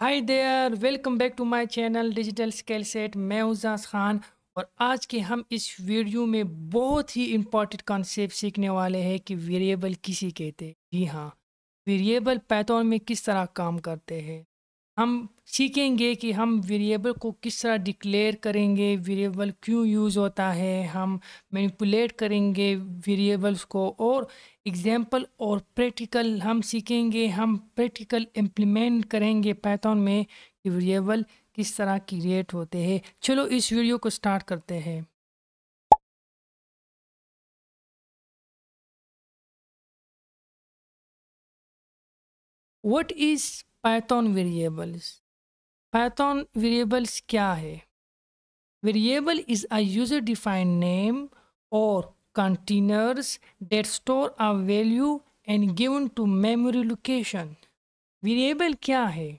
Hi there, welcome back to my channel digital skill set. मैं हूं जाज खान और आज के हम इस वीडियो में बहुत ही इम्पोर्टेंट कॉन्सेप्ट सीखने वाले हैं कि वेरिएबल किसे कहते हैं। जी हाँ, वेरिएबल पाइथन में किस तरह काम करते हैं। हम सीखेंगे कि हम वेरिएबल को किस तरह डिक्लेयर करेंगे, वेरिएबल क्यों यूज़ होता है, हम मैनिपुलेट करेंगे वेरिएबल्स को, और एग्जाम्पल और प्रैक्टिकल हम सीखेंगे। हम प्रैक्टिकल इम्प्लीमेंट करेंगे पाइथन में कि वेरिएबल किस तरह क्रिएट होते हैं। चलो इस वीडियो को स्टार्ट करते हैं। What is Python variables? Python variables क्या है? Variable is a user-defined name or containers that store a value and given to memory location. Variable क्या है?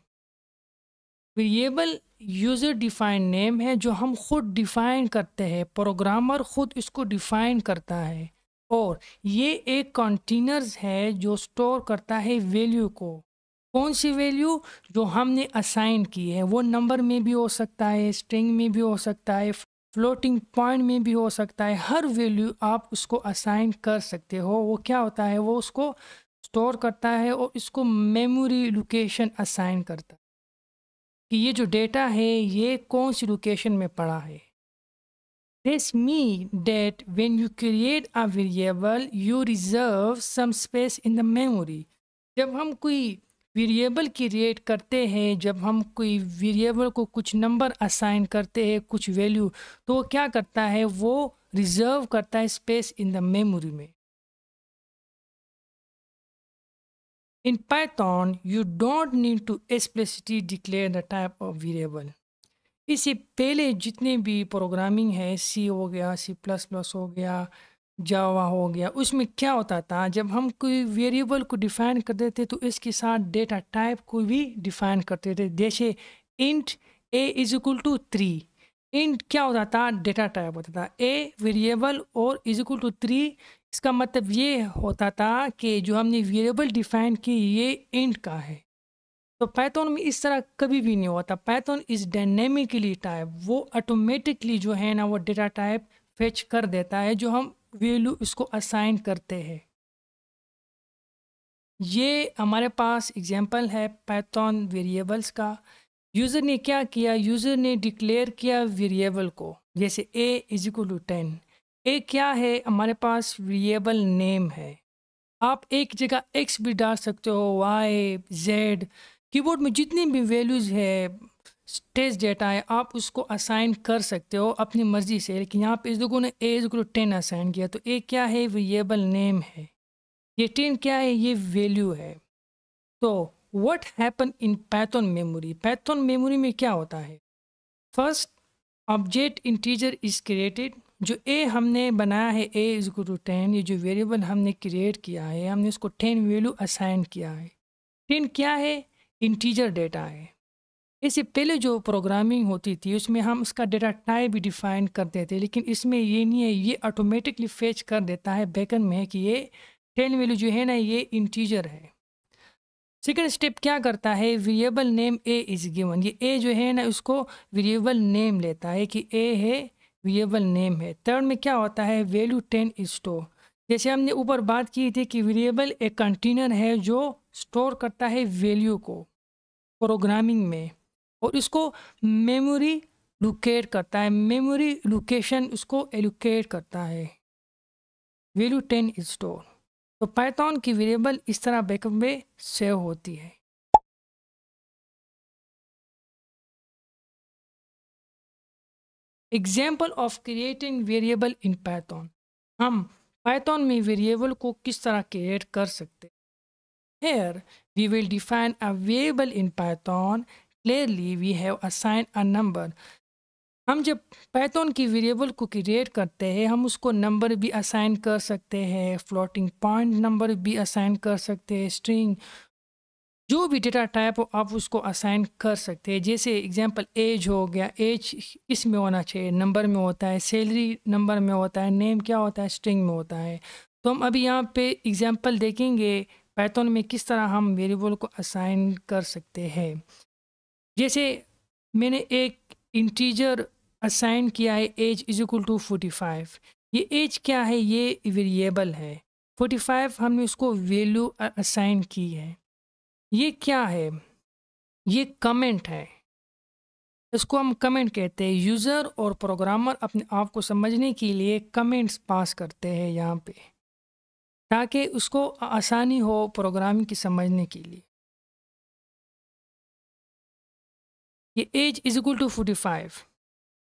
वेरिएबल यूज़र डिफाइंड नेम है जो हम खुद डिफाइन करते हैं, प्रोग्रामर खुद इसको डिफाइन करता है, और ये एक कंटेनर्स है जो स्टोर करता है वैल्यू को। कौन सी वैल्यू? जो हमने असाइन की है। वो नंबर में भी हो सकता है, स्ट्रिंग में भी हो सकता है, फ्लोटिंग पॉइंट में भी हो सकता है। हर वैल्यू आप उसको असाइन कर सकते हो। वो क्या होता है, वो उसको स्टोर करता है और इसको मेमोरी लोकेशन असाइन करता है कि ये जो डेटा है ये कौन सी लोकेशन में पड़ा है। This means that when you create a variable, you reserve some space in the memory. जब हम कोई वेरिएबल क्रिएट करते हैं, जब हम कोई वेरिएबल को कुछ नंबर असाइन करते हैं, कुछ वैल्यू, तो वो क्या करता है, वो रिजर्व करता है स्पेस इन द मेमोरी में। In Python, you don't need to explicitly declare the type of variable. इससे पहले जितने भी प्रोग्रामिंग है, सी हो गया, सी प्लस प्लस हो गया, जावा हो गया, उसमें क्या होता था, जब हम कोई वेरिएबल को डिफाइन करते थे तो इसके साथ डेटा टाइप को भी डिफाइन करते थे। जैसे int a is equal to 3। Int क्या होता था, डेटा टाइप होता था। ए वेरिएबल और इज इक्वल टू 3, इसका मतलब ये होता था कि जो हमने वेरिएबल डिफाइन की ये इंट का है। तो पाइथन में इस तरह कभी भी नहीं होता। पाइथन इज डायनेमिकली टाइप, वो ऑटोमेटिकली जो है ना वो डेटा टाइप फेच कर देता है जो हम वैल्यू इसको असाइन करते हैं। ये हमारे पास एग्जांपल है पाइथन वेरिएबल्स का। यूज़र ने क्या किया, यूज़र ने डिक्लेयर किया वेरिएबल को, जैसे ए इज इक्वल टू 10। ए क्या है, हमारे पास वेरिएबल नेम है। आप एक जगह एक्स भी डाल सकते हो, वाई, जेड, कीबोर्ड में जितनी भी वैल्यूज़ है, टेस्ट डेटा है, आप उसको असाइन कर सकते हो अपनी मर्ज़ी से। लेकिन यहाँ पे इस लोगों ने ए इज़ 10 असाइन किया, तो ए क्या है, वेरिएबल नेम है। ये 10 क्या है, ये वैल्यू है। तो what happen in Python memory? Python memory में क्या होता है, first object integer is created. जो ए हमने बनाया है, ए इज इक्वल टू 10, ये जो वेरिएबल हमने क्रिएट किया है, हमने उसको 10 वैल्यू असाइन किया है। 10 क्या है, इंटीजर डेटा है। इससे पहले जो प्रोग्रामिंग होती थी उसमें हम उसका डेटा टाइप भी डिफाइन करते थे, लेकिन इसमें ये नहीं है, ये ऑटोमेटिकली फेच कर देता है बैकएंड में कि ये 10 वैल्यू जो है ना ये इंटीजर है। सेकेंड स्टेप क्या करता है, variable name A is given. ये ए जो है ना उसको वेरिएबल नेम लेता है कि ए है, वेरिएबल नेम है। थर्ड में क्या होता है, वैल्यू 10 इज स्टोर। जैसे हमने ऊपर बात की थी कि वेरिएबल एक कंटेनर है जो स्टोर करता है वैल्यू को प्रोग्रामिंग में, और इसको मेमोरी लोकेट करता है, मेमोरी लोकेशन उसको एलोकेट करता है। Value 10 is store. तो पाइथन की वेरिएबल इस तरह बैकअप में सेव होती है। Example of creating variable in Python. हम पाइथन में वेरिएबल को किस तरह क्रिएट कर सकते हैं। Here we will define a variable in Python. Clearly we have assigned a number. हम जब पाइथन की वेरिएबल को क्रिएट करते हैं हम उसको नंबर भी असाइन कर सकते हैं, फ्लोटिंग पॉइंट नंबर भी असाइन कर सकते हैं, स्ट्रिंग, जो भी डेटा टाइप हो आप उसको असाइन कर सकते हैं। जैसे एग्जांपल एज हो गया, एज किस में होना चाहिए, नंबर में होता है, सैलरी नंबर में होता है, नेम क्या होता है, स्ट्रिंग में होता है। तो हम अभी यहाँ पे एग्जांपल देखेंगे पाइथन में किस तरह हम वेरिएबल को असाइन कर सकते हैं। जैसे मैंने एक इंटीजर असाइन किया है, एज इज इक्वल टू 45। ये एज क्या है? ये वेरिएबल है। 45 हमने उसको वैल्यू असाइन की है। ये क्या है? ये कमेंट है। इसको हम कमेंट कहते हैं। यूज़र और प्रोग्रामर अपने आप को समझने के लिए कमेंट्स पास करते हैं यहाँ पे, ताकि उसको आसानी हो प्रोग्रामिंग की समझने के लिए। ये age is equal to 45।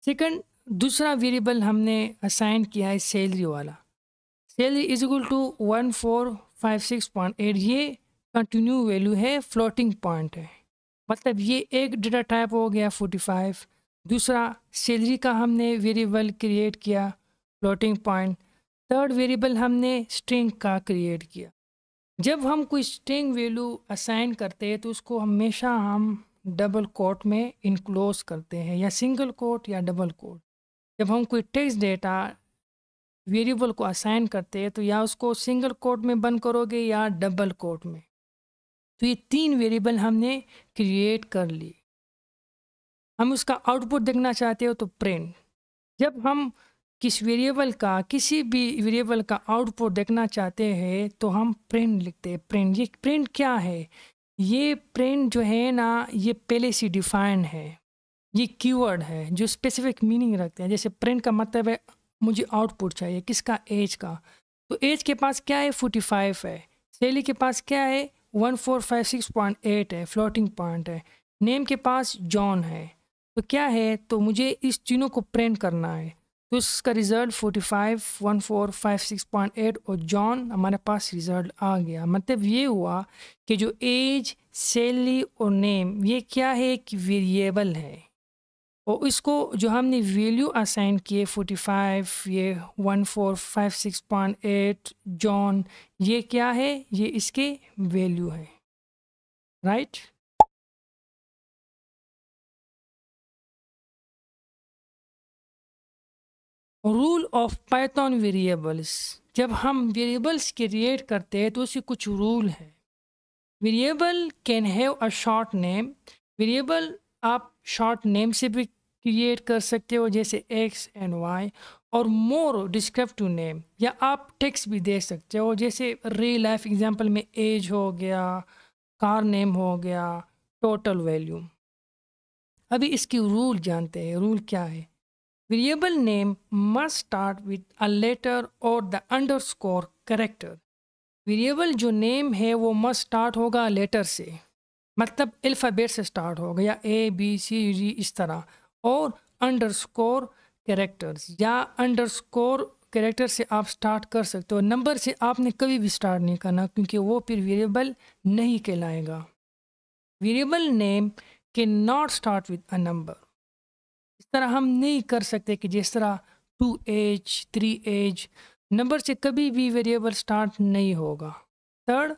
Second, दूसरा वेरिएबल हमने असाइन किया है सैलरी वाला। Salary is equal to 1456.8। ये कंटिन्यू वैल्यू है, फ्लोटिंग पॉइंट है। मतलब ये एक डेटा टाइप हो गया 45। दूसरा सैलरी का हमने वेरिएबल क्रिएट किया, फ्लोटिंग पॉइंट। थर्ड वेरिएबल हमने स्ट्रिंग का क्रिएट किया। जब हम कोई स्ट्रिंग वैल्यू असाइन करते हैं तो उसको हमेशा हम डबल कोट में इनक्लोज करते हैं, या सिंगल कोट या डबल कोट। जब हम कोई टेक्स्ट डेटा वेरिएबल को असाइन करते हैं तो या उसको सिंगल कोट में बंद करोगे या डबल कोट में। तो ये 3 वेरिएबल हमने क्रिएट कर ली। हम उसका आउटपुट देखना चाहते हो तो प्रिंट। जब हम किसी भी वेरिएबल का आउटपुट देखना चाहते हैं तो हम प्रिंट लिखते हैं। प्रिंट, ये प्रिंट क्या है? ये प्रिंट जो है ना, ये पहले से डिफाइंड है। ये कीवर्ड है जो स्पेसिफिक मीनिंग रखते हैं। जैसे प्रिंट का मतलब है मुझे आउटपुट चाहिए, किसका? एज का। तो एज के पास क्या है? 45 है। सैलरी के पास क्या है? 1456.8 है, फ्लोटिंग पॉइंट है। नेम के पास जॉन है। तो क्या है? तो मुझे इस तीनों को प्रिंट करना है। तो इसका रिज़ल्ट 45, 1456.8 और जॉन हमारे पास रिज़ल्ट आ गया। मतलब ये हुआ कि जो एज, सैलरी और नेम, ये क्या है? कि वेरिएबल है। और इसको जो हमने वैल्यू असाइन किए 45, ये 1456.8 जॉन, ये क्या है? ये इसके वैल्यू है, right? Rule of Python variables. जब हम वेरिएबल्स क्रिएट करते हैं तो उसके कुछ रूल हैं। Variable can have a short name. Variable आप शॉर्ट नेम से भी क्रिएट कर सकते हो, जैसे एक्स एंड वाई, और मोर डिस्क्रिप्टिव नेम, या आप टेक्स्ट भी दे सकते हो, जैसे रियल लाइफ एग्जांपल में एज हो गया, कार नेम हो गया, टोटल वैल्यू। अभी इसकी रूल जानते हैं। रूल क्या है? Variable name must start with a letter और द अंडरस्कोर कैरेक्टर। वेरिएबल जो नेम है वो मस्ट स्टार्ट होगा लेटर से, मतलब अल्फ़ाबेट से स्टार्ट होगा, या ए बी सी डी इस तरह, और अंडरस्कोर कैरेक्टर्स, या अंडरस्कोर कैरेक्टर से आप स्टार्ट कर सकते हो। नंबर से आपने कभी भी स्टार्ट नहीं करना, क्योंकि वो फिर वेरिएबल नहीं कहलाएगा। Variable name can not start with a number. इस तरह हम नहीं कर सकते कि जिस तरह 2 एज 3 एज, नंबर से कभी भी वेरिएबल स्टार्ट नहीं होगा। Third,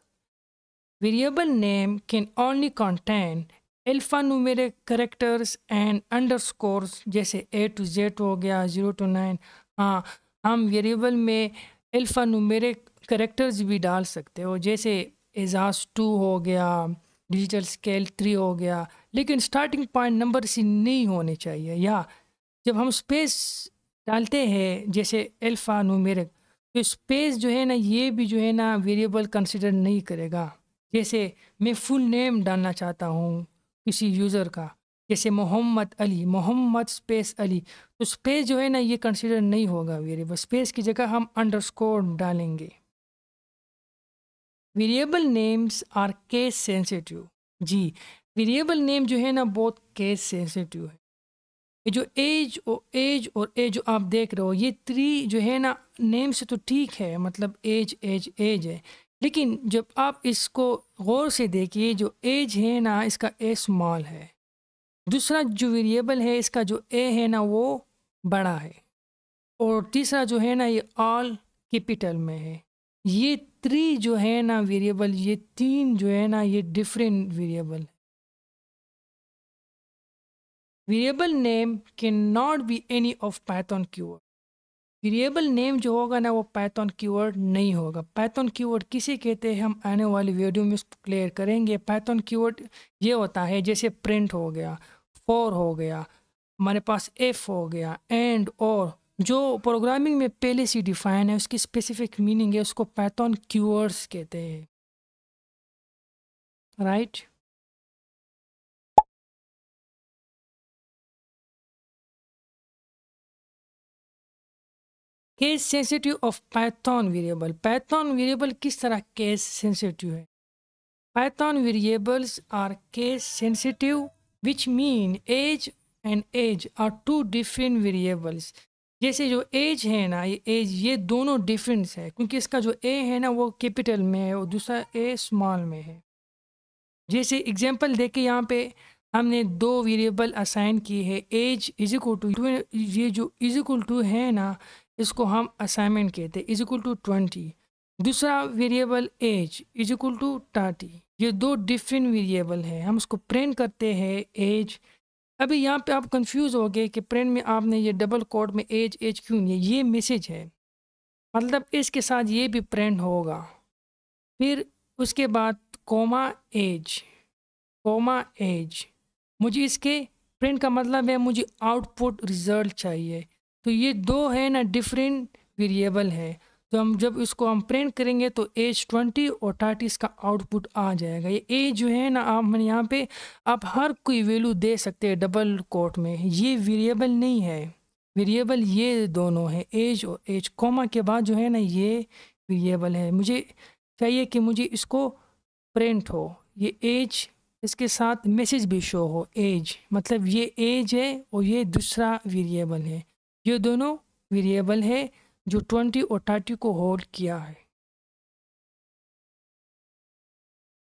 variable name can only contain alpha numeric characters and underscores, जैसे A to Z हो गया, 0 to 9। हाँ, हम वेरिएबल में अल्फा न्यूमेरिक कैरेक्टर्स भी डाल सकते हो, जैसे एजाज 2 हो गया, डिजिटल स्केल 3 हो गया, लेकिन स्टार्टिंग पॉइंट नंबर से नहीं होने चाहिए। या जब हम स्पेस डालते हैं जैसे अल्फ़ा न्यूमेरिक, तो स्पेस जो है ना, ये भी जो है ना वेरिएबल कंसिडर नहीं करेगा। जैसे मैं फुल नेम डालना चाहता हूँ किसी यूज़र का, जैसे मोहम्मद अली, मोहम्मद स्पेस अली, तो स्पेस जो है ना ये कंसिडर नहीं होगा वेरिएबल। स्पेस की जगह हम अंडरस्कोर डालेंगे। Variable names are case sensitive. जी, वेरिएबल नेम जो है ना बहुत केस सेंसिटिव है। ये जो एज जो आप देख रहे हो, ये 3 जो है ना नेम से तो ठीक है, मतलब एज एज एज है, लेकिन जब आप इसको गौर से देखिए, जो एज है ना इसका ए स्मॉल है। दूसरा जो वेरिएबल है इसका जो ए है ना वो बड़ा है, और तीसरा जो है ना ये ऑल कैपिटल में है। ये 3 जो है ना वेरिएबल, ये 3 जो है ना ये डिफरेंट वेरिएबल है। Variable name can not be any of Python keyword. Variable name जो होगा ना वो पाइथन कीवर्ड नहीं होगा। पाइथन कीवर्ड किसे कहते हैं हम आने वाली वीडियो में उसको क्लियर करेंगे। पाइथन कीवर्ड ये होता है जैसे प्रिंट हो गया, फॉर हो गया, हमारे पास एफ हो गया, एंड, और जो प्रोग्रामिंग में पहले से डिफाइन है उसकी स्पेसिफिक मीनिंग है, उसको पाइथन कीवर्ड्स कहते हैं, right. Case sensitive of Python variable. Python variable किस तरह केस सेंसिटिव है? Python variables are case sensitive which mean age and age are two different variables. जैसे जो एज है ना, ये एज, ये दोनों डिफरेंस है क्योंकि इसका जो ए है ना वो कैपिटल में है और दूसरा ए स्मॉल में है। जैसे एग्जांपल देखे यहाँ पे हमने दो वेरिएबल असाइन किए हैं, एज इज इक्वल टू, ये जो इज इक्वल टू है ना इसको हम असाइनमेंट कहते हैं, इज इक्वल टू 20। दूसरा variable age is equal to 30। ये दो डिफरेंट वेरिएबल है, हम उसको प्रिंट करते हैं एज। अभी यहाँ पे आप कंफ्यूज हो गए कि प्रिंट में आपने ये डबल कोड में एज एज क्यों नहीं है, ये मैसेज है, मतलब इसके साथ ये भी प्रिंट होगा। फिर उसके बाद कोमा एज, कोमा एज, मुझे इसके प्रिंट का मतलब है मुझे आउटपुट रिजल्ट चाहिए। तो ये दो है ना डिफरेंट वेरिएबल है, तो हम जब इसको हम प्रिंट करेंगे तो एज 20 और 30 का आउटपुट आ जाएगा। ये एज जो है ना आप मैंने यहाँ पे आप हर कोई वैल्यू दे सकते हैं डबल कोट में, ये वेरिएबल नहीं है। वेरिएबल ये दोनों है, एज और एज, कोमा के बाद जो है ना ये वेरिएबल है। मुझे चाहिए कि मुझे इसको प्रिंट हो, ये एज, इसके साथ मैसेज भी शो हो, एज, मतलब ये एज है और ये दूसरा वेरिएबल है। ये दोनों वेरिएबल है जो 20 और 30 को होल्ड किया है।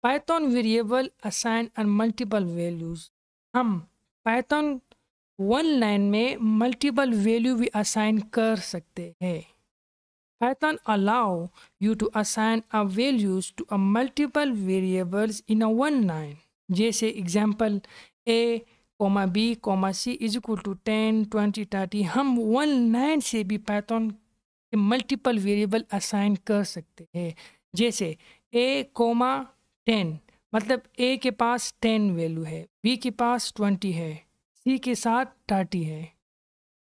Python variable assign and multiple values. हम पाइथन वन लाइन में मल्टीपल वैल्यू भी असाइन कर सकते हैं। Python allow you to assign a values to a multiple variables in a one line. जैसे example a, b, c is equal to 10, 20, 30। हम one line से भी पाइथन के मल्टीपल वेरिएबल असाइन कर सकते हैं। जैसे a, 10, मतलब a के पास 10 वैल्यू है, b के पास 20 है, c के साथ 30 है।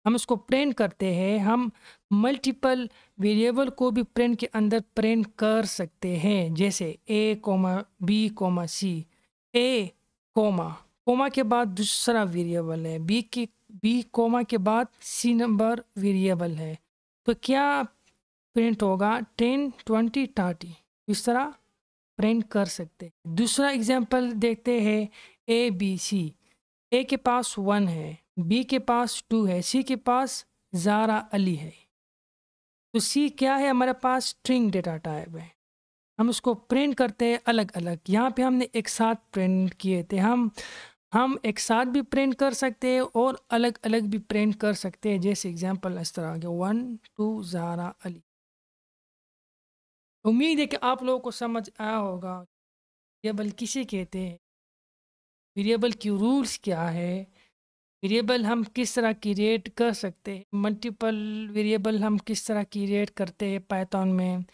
हम उसको प्रिंट करते हैं, हम मल्टीपल वेरिएबल को भी प्रिंट के अंदर प्रिंट कर सकते हैं। जैसे a, b, c, a, comma के बाद दूसरा वेरिएबल है, b कोमा के बाद c नंबर वेरिएबल है, तो क्या प्रिंट होगा 10, 20, 30, इस तरह प्रिंट कर सकते हैं। दूसरा एग्जांपल देखते हैं, a, b, c, a के पास 1 है, b के पास 2 है, c के पास ज़ारा अली है। तो c क्या है, हमारे पास स्ट्रिंग डेटा टाइप है। हम उसको प्रिंट करते हैं अलग अलग। यहाँ पे हमने एक साथ प्रिंट किए थे, हम एक साथ भी प्रिंट कर सकते हैं और अलग अलग भी प्रिंट कर सकते हैं। जैसे एग्जांपल इस तरह के 1, 2 ज़ारा अली। उम्मीद है कि आप लोगों को समझ आया होगा वेरिएबल किसे कहते हैं, वेरिएबल की रूल्स क्या है, वेरिएबल हम किस तरह क्रिएट कर सकते हैं, मल्टीपल वेरिएबल हम किस तरह क्रिएट करते हैं पाइथन में।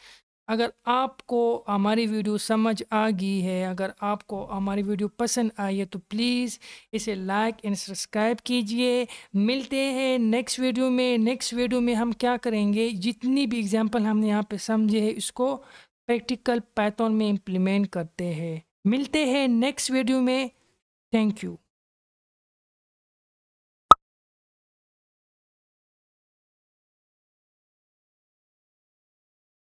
अगर आपको हमारी वीडियो समझ आ गई है, अगर आपको हमारी वीडियो पसंद आई है तो प्लीज़ इसे लाइक एंड सब्सक्राइब कीजिए। मिलते हैं नेक्स्ट वीडियो में। नेक्स्ट वीडियो में हम क्या करेंगे, जितनी भी एग्जांपल हमने यहाँ पे समझे हैं इसको प्रैक्टिकल पाइथन में इम्प्लीमेंट करते हैं। मिलते हैं नेक्स्ट वीडियो में। Thank you.